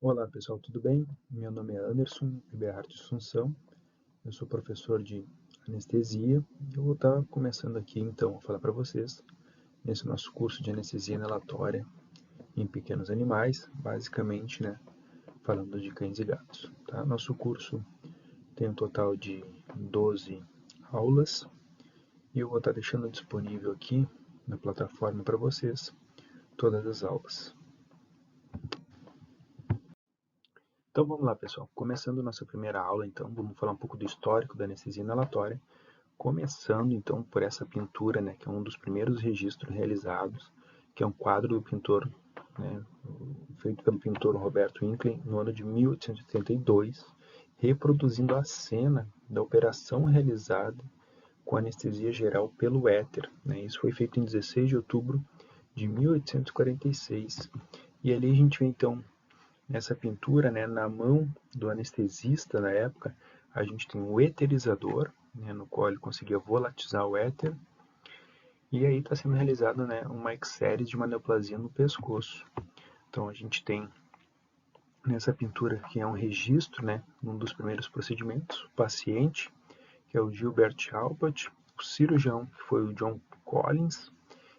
Olá pessoal, tudo bem? Meu nome é Anderson Eberhard Assunção, eu sou professor de anestesia e eu vou estar começando aqui então a falar para vocês nesse nosso curso de anestesia inalatória em pequenos animais, basicamente, falando de cães e gatos. Tá? Nosso curso tem um total de 12 aulas e eu vou estar deixando disponível aqui na plataforma para vocês todas as aulas. Então vamos lá, pessoal. Começando nossa primeira aula, então, vamos falar um pouco do histórico da anestesia inalatória, começando então por essa pintura, que é um dos primeiros registros realizados, que é um quadro do pintor, né, feito pelo pintor Roberto Hinckley no ano de 1882, reproduzindo a cena da operação realizada com anestesia geral pelo éter. Isso foi feito em 16 de outubro de 1846. E ali a gente vê então nessa pintura, na mão do anestesista na época, a gente tem um eterizador, no qual ele conseguia volatizar o éter, e aí está sendo realizada uma exérie de uma neoplasia no pescoço. Então a gente tem nessa pintura que é um registro, um dos primeiros procedimentos, o paciente, que é o Gilbert Albert, o cirurgião, que foi o John Collins,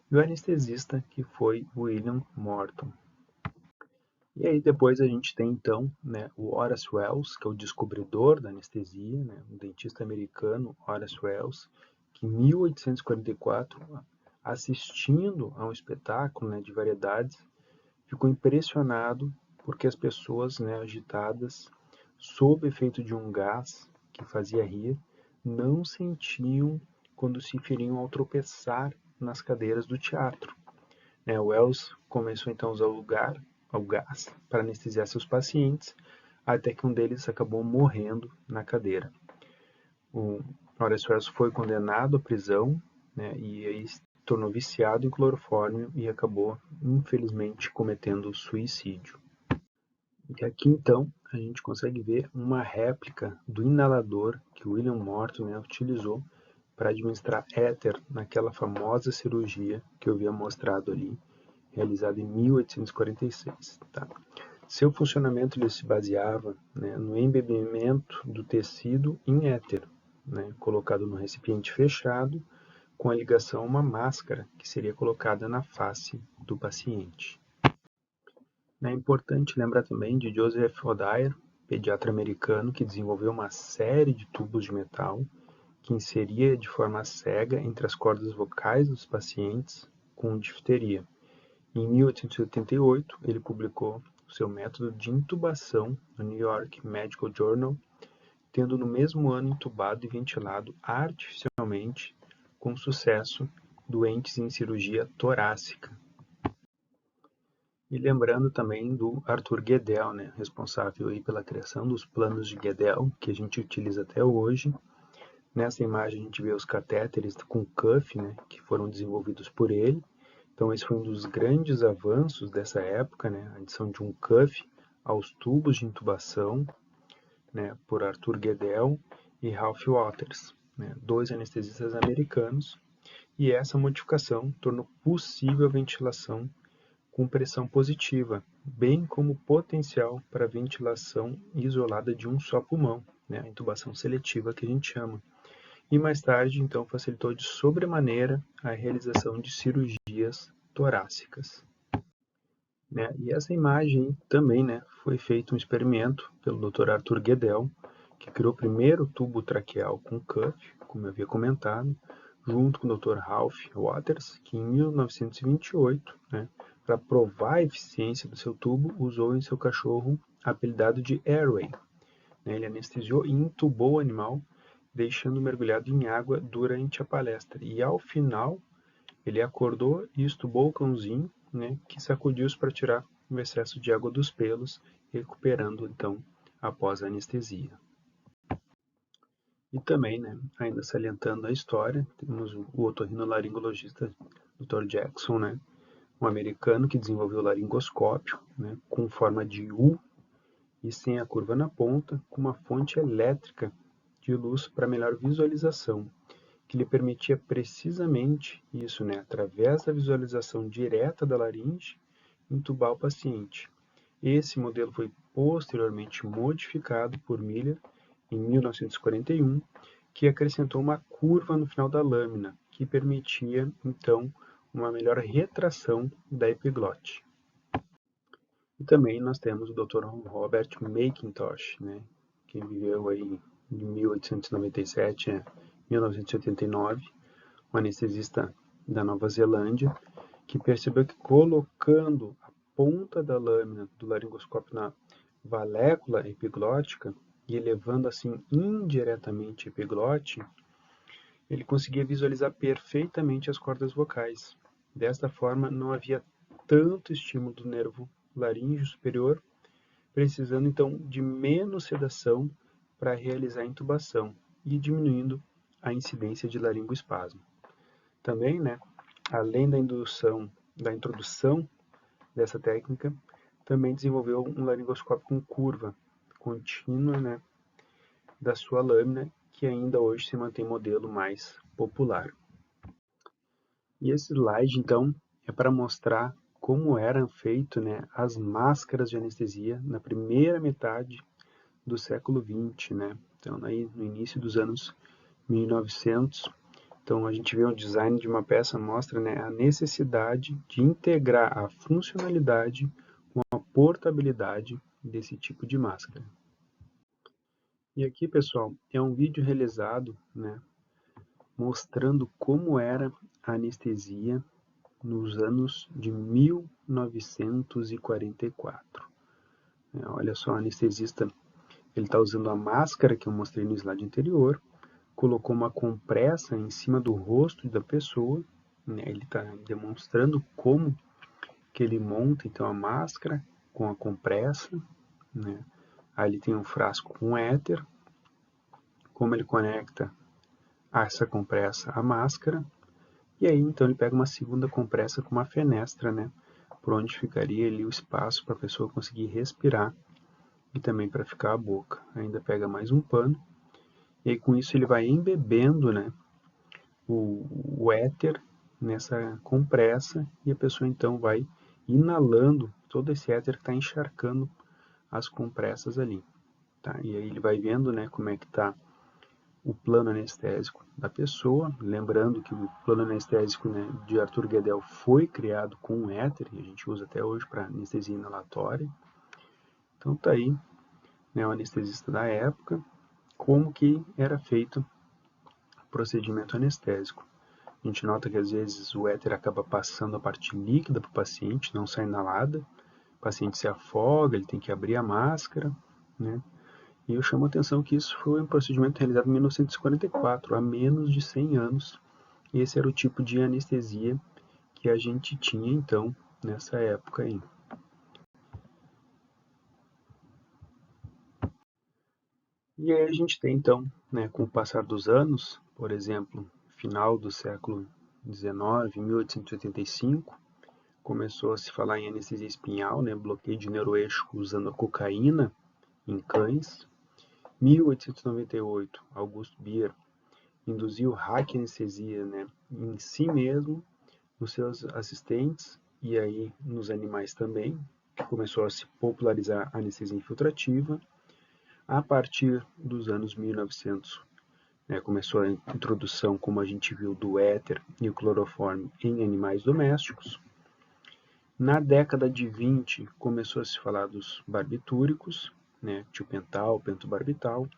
e o anestesista, que foi o William Morton. E aí depois a gente tem então o Horace Wells, que é o descobridor da anestesia, um dentista americano, Horace Wells, que em 1844, assistindo a um espetáculo de variedades, ficou impressionado porque as pessoas agitadas, sob efeito de um gás que fazia rir, não sentiam quando se feriam ao tropeçar nas cadeiras do teatro. Wells começou então a usar o gás para anestesiar seus pacientes, até que um deles acabou morrendo na cadeira. O Horace Wells foi condenado à prisão, e aí se tornou viciado em clorofórmio e acabou, infelizmente, cometendo suicídio. E aqui então a gente consegue ver uma réplica do inalador que William Morton utilizou para administrar éter naquela famosa cirurgia que eu havia mostrado ali, realizada em 1846. Tá? Seu funcionamento ele se baseava no embebimento do tecido em éter, colocado no recipiente fechado, com a ligação a uma máscara que seria colocada na face do paciente. É importante lembrar também de Joseph O'Dyer, pediatra americano que desenvolveu uma série de tubos de metal que inseria de forma cega entre as cordas vocais dos pacientes com difteria. Em 1888, ele publicou seu método de intubação no New York Medical Journal, tendo no mesmo ano intubado e ventilado artificialmente, com sucesso, doentes em cirurgia torácica. E lembrando também do Arthur Guedel, responsável aí pela criação dos planos de Guedel, que a gente utiliza até hoje. Nessa imagem a gente vê os catéteres com cuff, que foram desenvolvidos por ele. Então esse foi um dos grandes avanços dessa época, a adição de um cuff aos tubos de intubação, por Arthur Guedel e Ralph Waters, dois anestesistas americanos, e essa modificação tornou possível a ventilação com pressão positiva, bem como potencial para ventilação isolada de um só pulmão, a intubação seletiva que a gente chama. E mais tarde, então, facilitou de sobremaneira a realização de cirurgias torácicas. E essa imagem também foi feito um experimento pelo Dr. Arthur Guedel, que criou o primeiro tubo traqueal com cuff, como eu havia comentado, junto com o Dr. Ralph Waters, que em 1928, para provar a eficiência do seu tubo, usou em seu cachorro apelidado de Airway. Ele anestesiou e intubou o animal, deixando mergulhado em água durante a palestra. E ao final, ele acordou e estubou o cãozinho, que sacudiu-se para tirar o excesso de água dos pelos, recuperando então após a anestesia. E também, ainda salientando a história, temos o otorrinolaringologista Dr. Jackson, um americano que desenvolveu o laringoscópio, com forma de U e sem a curva na ponta, com uma fonte elétrica de luz para melhor visualização, que lhe permitia precisamente isso, através da visualização direta da laringe, intubar o paciente. Esse modelo foi posteriormente modificado por Miller em 1941, que acrescentou uma curva no final da lâmina, que permitia, então, uma melhor retração da epiglote. E também nós temos o Dr. Robert McIntosh, né, que viveu aí de 1897 a 1989, um anestesista da Nova Zelândia, que percebeu que colocando a ponta da lâmina do laringoscópio na valécula epiglótica e elevando assim indiretamente a epiglote, ele conseguia visualizar perfeitamente as cordas vocais. Desta forma, não havia tanto estímulo do nervo laríngeo superior, precisando então de menos sedação para realizar a intubação e diminuindo a incidência de laringoespasmo. Também, né, além da introdução dessa técnica, também desenvolveu um laringoscópio com curva contínua, né, da sua lâmina, que ainda hoje se mantém modelo mais popular. E esse slide, então, é para mostrar como eram feitas, né, as máscaras de anestesia na primeira metade do século XX, né? Então, aí, no início dos anos 1900, então a gente vê o design de uma peça mostra, né, a necessidade de integrar a funcionalidade com a portabilidade desse tipo de máscara. E aqui, pessoal, é um vídeo realizado, né, mostrando como era a anestesia nos anos de 1944. Olha só, o anestesista ele está usando a máscara que eu mostrei no slide anterior, colocou uma compressa em cima do rosto da pessoa, né? Ele está demonstrando como que ele monta então a máscara com a compressa, né? Aí ele tem um frasco com éter, como ele conecta essa compressa à máscara, e aí então ele pega uma segunda compressa com uma fenestra, né? Por onde ficaria ali o espaço para a pessoa conseguir respirar e também para ficar a boca. Ainda pega mais um pano e aí, com isso ele vai embebendo, né, o éter nessa compressa e a pessoa então vai inalando todo esse éter que está encharcando as compressas ali. Tá? E aí ele vai vendo, né, como é que está o plano anestésico da pessoa, lembrando que o plano anestésico, né, de Arthur Guedel foi criado com o éter e a gente usa até hoje para anestesia inalatória. Então tá aí, né, o anestesista da época, como que era feito o procedimento anestésico. A gente nota que às vezes o éter acaba passando a parte líquida para o paciente, não sai inalada, o paciente se afoga, ele tem que abrir a máscara, né? E eu chamo a atenção que isso foi um procedimento realizado em 1944, há menos de 100 anos, e esse era o tipo de anestesia que a gente tinha então nessa época aí. E aí a gente tem então, né, com o passar dos anos, por exemplo, final do século XIX, 1885, começou a se falar em anestesia espinhal, né, bloqueio de neuroeixo usando a cocaína em cães. 1898, August Beer induziu anestesia, né, em si mesmo, nos seus assistentes e aí nos animais também. Começou a se popularizar a anestesia infiltrativa. A partir dos anos 1900, né, começou a introdução, como a gente viu, do éter e o cloroforme em animais domésticos. Na década de 20, começou a se falar dos barbitúricos, né, tiopental, pentobarbital,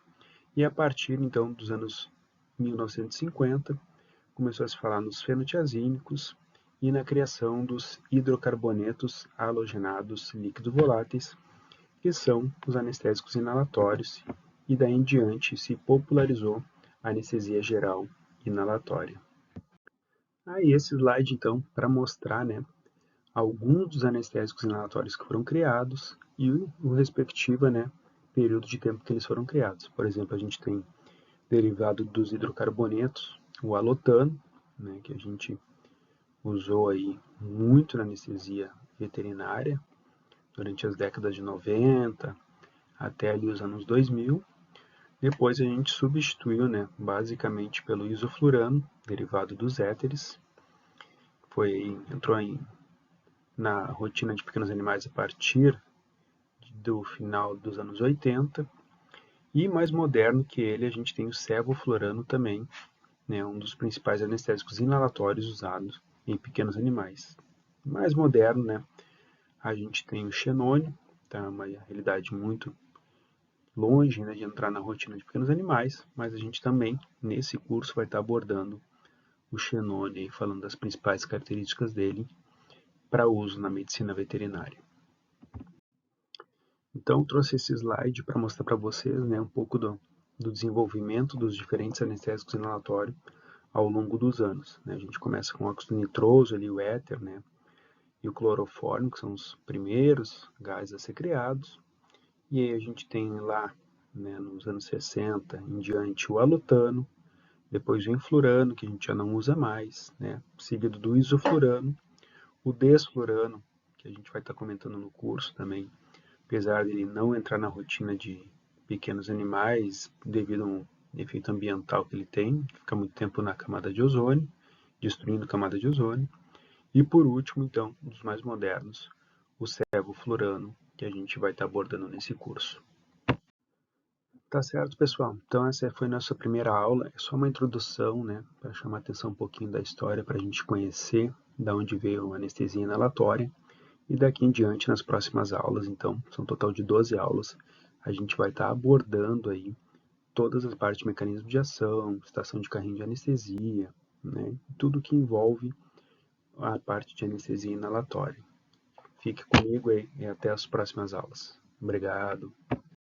e a partir então dos anos 1950, começou a se falar nos fenotiazínicos e na criação dos hidrocarbonetos halogenados líquidos voláteis, que são os anestésicos inalatórios, e daí em diante se popularizou a anestesia geral inalatória. Aí esse slide então para mostrar, né, alguns dos anestésicos inalatórios que foram criados e o respectivo, né, período de tempo que eles foram criados. Por exemplo, a gente tem derivado dos hidrocarbonetos, o alotano, né, que a gente usou aí muito na anestesia veterinária durante as décadas de 90 até ali os anos 2000. Depois a gente substituiu, né, basicamente pelo isoflurano, derivado dos éteres. Entrou na rotina de pequenos animais a partir do final dos anos 80, e mais moderno que ele, a gente tem o sevoflurano também, né, um dos principais anestésicos inalatórios usados em pequenos animais. Mais moderno, né, a gente tem o xenônio, tá, uma realidade muito longe, né, de entrar na rotina de pequenos animais, mas a gente também, nesse curso, vai estar abordando o xenônio, falando das principais características dele para uso na medicina veterinária. Então, trouxe esse slide para mostrar para vocês, né, um pouco do desenvolvimento dos diferentes anestésicos inalatórios ao longo dos anos, né? A gente começa com o óxido nitroso, ali, o éter, né, e o clorofórmio, que são os primeiros gases a ser criados. E aí a gente tem lá, né, nos anos 60 em diante, o alotano, depois o enflurano, que a gente já não usa mais, né, seguido do isoflurano, o desflurano, que a gente vai estar comentando no curso também, apesar dele não entrar na rotina de pequenos animais, devido a um efeito ambiental que ele tem, fica muito tempo na camada de ozônio, destruindo a camada de ozônio. E por último, então, um dos mais modernos, o sevoflurano, que a gente vai estar abordando nesse curso. Tá certo, pessoal. Então essa foi nossa primeira aula. É só uma introdução, né, para chamar a atenção um pouquinho da história, para a gente conhecer da onde veio a anestesia inalatória. E daqui em diante, nas próximas aulas, então, são um total de 12 aulas, a gente vai estar abordando aí todas as partes de mecanismo de ação, estação de carrinho de anestesia, né, tudo que envolve a parte de anestesia inalatória. Fique comigo aí e até as próximas aulas. Obrigado.